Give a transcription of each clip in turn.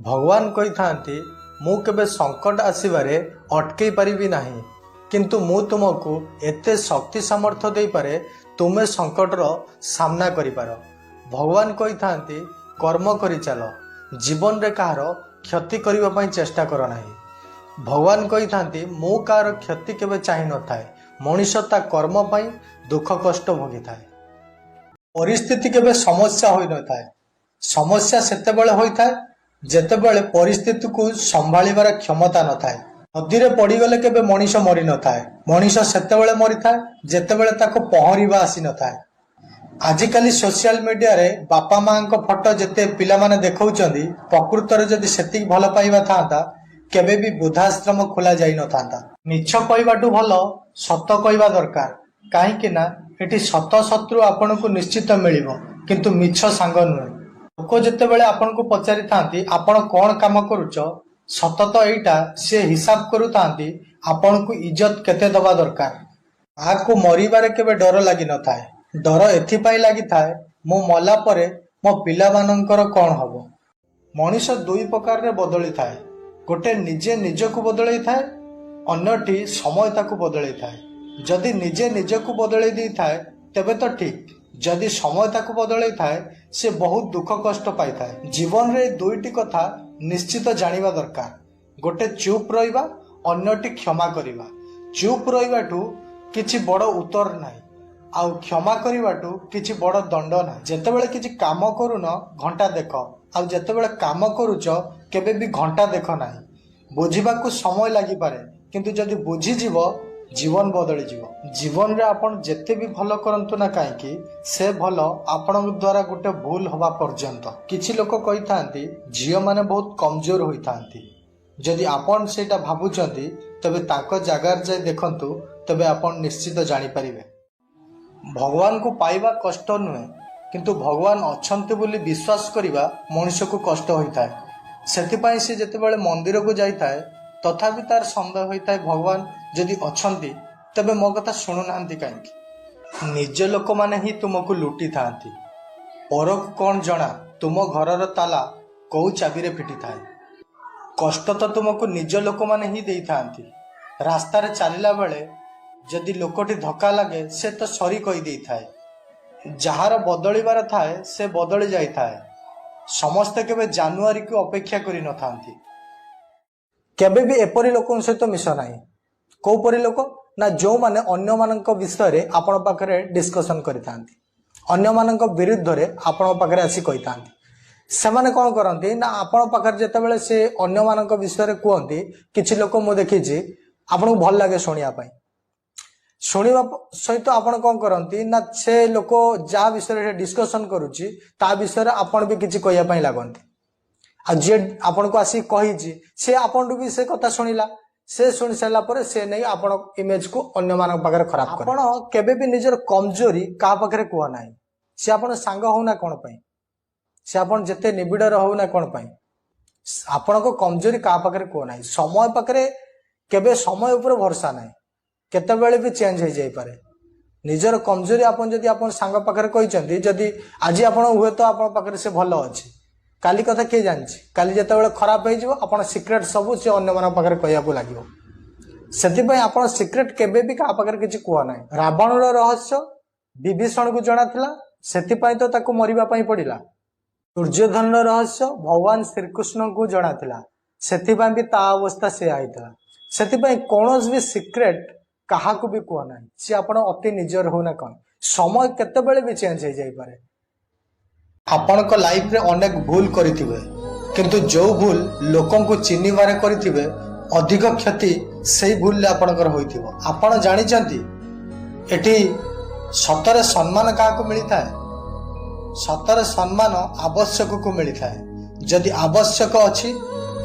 भगवान कही थांती मु केबे संकट आसीबारे अटकई पारिबी नाही किंतु मु तुमको एते शक्ति सामर्थ्य दे पारे तुमे संकटर सामना करि पारो। भगवान कही थांती कर्म करि चलो जीवन रे कहार क्षति करबा पई चेष्टा कर नाही। भगवान कही थांती मु कार क्षति केबे चाहि न थाए मनुष्य ता कर्म पई दुख कष्ट भोगी थाए। परिस्थिति केबे समस्या होई न थाए। समस्या सेतेबेले होई थाए जेतेबेले परिस्थिति को संभाळिबार क्षमता न थाए। नदी रे पड़ीगले केबे मनीष मरी न थाए। मनीष सेतेबेले मरी थाए जेतेबेले ताको पहरिबा आसी न थाए। आजिकाली सोशल मीडिया रे बापा मां को फोटो जेते पिला माने देखौचंदी प्रकृत रे जदि सेति भल पाइबा थांता केबे भी वृद्धाश्रम खोला जाई न थांता। मिछ कहबाटू भल सत कहबा दरकार काहे कि ना एठी सत शत्रु आपन को निश्चित मिलिबो किंतु मिछ सांग नुहे। लोक जेतेबेले आपन को पचारि थांती आपण कोन काम करूच सत तो एटा से हिसाब करू थांती आपण को इज्जत केते दबा दरकार। आको मरिबारे केबे डर लागि न थाए। डर एथि पाई लागि थाए मो मला परे मो पिला मानकर कोन हबो। मनीष दुई प्रकार रे बदली थाए। गोटे निजे निजको बदलै थाए अन्यटी समय ताकू बदलै थाए। जदि निजे निजको बदलै दी थाए तेबे तो ठीक जदि समय ताकू बदलै थाए से बहुत दुख कष्ट पाई थाए। जीवन रे दुईटी कथा निश्चित जानिबा दरकार। गोटे चुप रहिबा अन्यटी क्षमा करिबा। चुप रहिबाटू किछि बड़ उत्तर नाही आउ क्षमा करिबाटू किछि बड़ दंड नाही। जेतेबेले किछि काम करून घंटा देख आउ जेतेबेले काम करूच केबे भी घंटा देख नाही। बुझिबाकू समय लागि पारे किंतु जदि बुझी जीवो जीवन बदली जीवो। जीवन रे आपण जेते भी भलो करंतु ना काहेकि से भलो आपण द्वारा गोटे भूल हवा पर्यंत। किछि लोक कहि थांती झियो माने बहुत कमजोर होई थांती। जदि आपण सेटा भाबुचंती तबे ताको जागार जाय देखंतु तबे आपण निश्चित जानि परिबे। भगवान को पाइबा कष्ट नुहे किंतु भगवान अछंती बोली विश्वास करिबा मनुष्य को कष्ट होइथाय। सेथिपाई से जेतेबेले मंदिर को जाइथाय तथापि तार संदेह होइथाय भगवान जदि अछंती तबे मो कथा सुनु नांती काहेकि। निज लोक माने ही तुमको लुटी थांती पर कोन जणा तुम घरर ताला कोउ चाबी रे फिटी थाए। कष्ट तो तुमको निज लोक माने ही देई थांती। रास्ता रे चलिला बेले जदि लोकटी धक्का लगे से तो सरी कही देई थाए। जहार बदलिबार थाए से बदली जाई थाए। समस्ते केबे जनवरी को अपेक्षा करि न थांती। केबे भी एपरी लोकन सहित मिस नाही। को परी लोक ना जो माने अन्य मानक विषय रे आपण पाखरे डिस्कशन करि थांती। अन्य मानक विरुद्ध रे आपण पाखरे आसी कहि थांती। सेमाने कोन करंती ना आपण पाखरे जेतेबेले से अन्य मानक विषय रे कहंती किछि लोक मो देखिछि आपन भल लागे सुनिया पई। शुणा सहित आपण कौन करती ना से लोक जा विषय डिस्कसन करुच्ची ता विषय आपण भी किसी कहवाई लगती। आ जी आपण को आसी कही से आपण भी से कथा शुणिला से शुणी सारा पर से नहीं आपण इमेज को अन्य मान पाखे खराब आपण केबे भी निजर कमजोरी का पाखे कह ना सी आपण सांग होना कौन पाई से आपण जेते निबिड़ होना कौन पाई आपण को कमजोरी का पाखे कह ना। समय पाखे केबे समय ऊपर भरोसा नहीं केतेबेले भी चेंज हो जाई पारे। निजर कमजोरी आपण जदि आपण सांग पाखरे कहिसंती जदि आज आपण हुए तो आपण पाखरे से भलो अछि काली कथा के जानछि काली जेतेबेले खराब हो जिवो आपण सीक्रेट सब से अन्य मन पाखरे कहयाको लागिवो। सेति पय आपण सीक्रेट केबे भी का पाखरे किछि कुआ नाही। रावणर रहस्य विभीषण को जणा थिला सेति पय तो ताको मरिबा पय पडिला। दुर्योधनर रहस्य भगवान श्री कृष्ण को जणा थिला सेति पय भी ता अवस्था से आइतला। सेति पय कोनोस भी सीक्रेट कहा को भी कह ना सी आप अति निजर होना कौन समय केतेबेले भी चेंज हो जाई पारे। आपण को लाइफ रे अनेक भूल करिथिबे किंतु जो भूल लोकन को चिन्ही बारे करिथिबे अधिक क्षति सही भूल ले आपनकर होइथिबो। आपण जानि चंती एठी सतरे सम्मान का को मिली थाए। सतरे सम्मान आवश्यक को मिली थाए। जदि आवश्यक अछि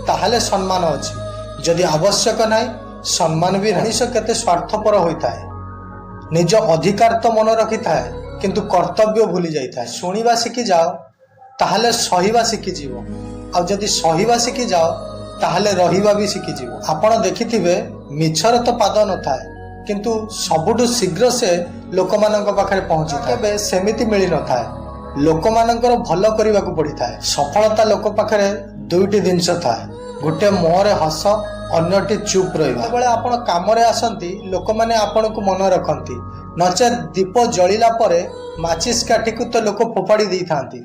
ताहाले सम्मान अछि जदि आवश्यक नाही सम्मान भी। मनीष केते स्वार्थपर होता है निज अधिकार तो मन रखी थाए किंतु कर्तव्य भूली जाई थाए। सुनिबा शिखी जाओ ताहले सहिबा शिखी जीवो आ जदि सहिबा शिखी जाओ ताहले रहिबा भी शिखी जीवो। आपण देखिथिबे मिछर तो पाद न थाए किंतु सबुठु शीघ्र से लोकमानक पाखरे पहुंची थाए। केबे सेमिति मिली न थाए। लोकमानकर भलो करिबाकू पड़ी थाए। सफलता लोक पाखरे दुईटी जिनस थाए, गोटे मुहरे हस अन्यटी चुप रहिबा। बेले आपण कामरे आसंती लोक माने आपण को मन रखंती, नचे दीप जलिला परे माचिस काठी को तो लोक फोपाड़ी दी थांती।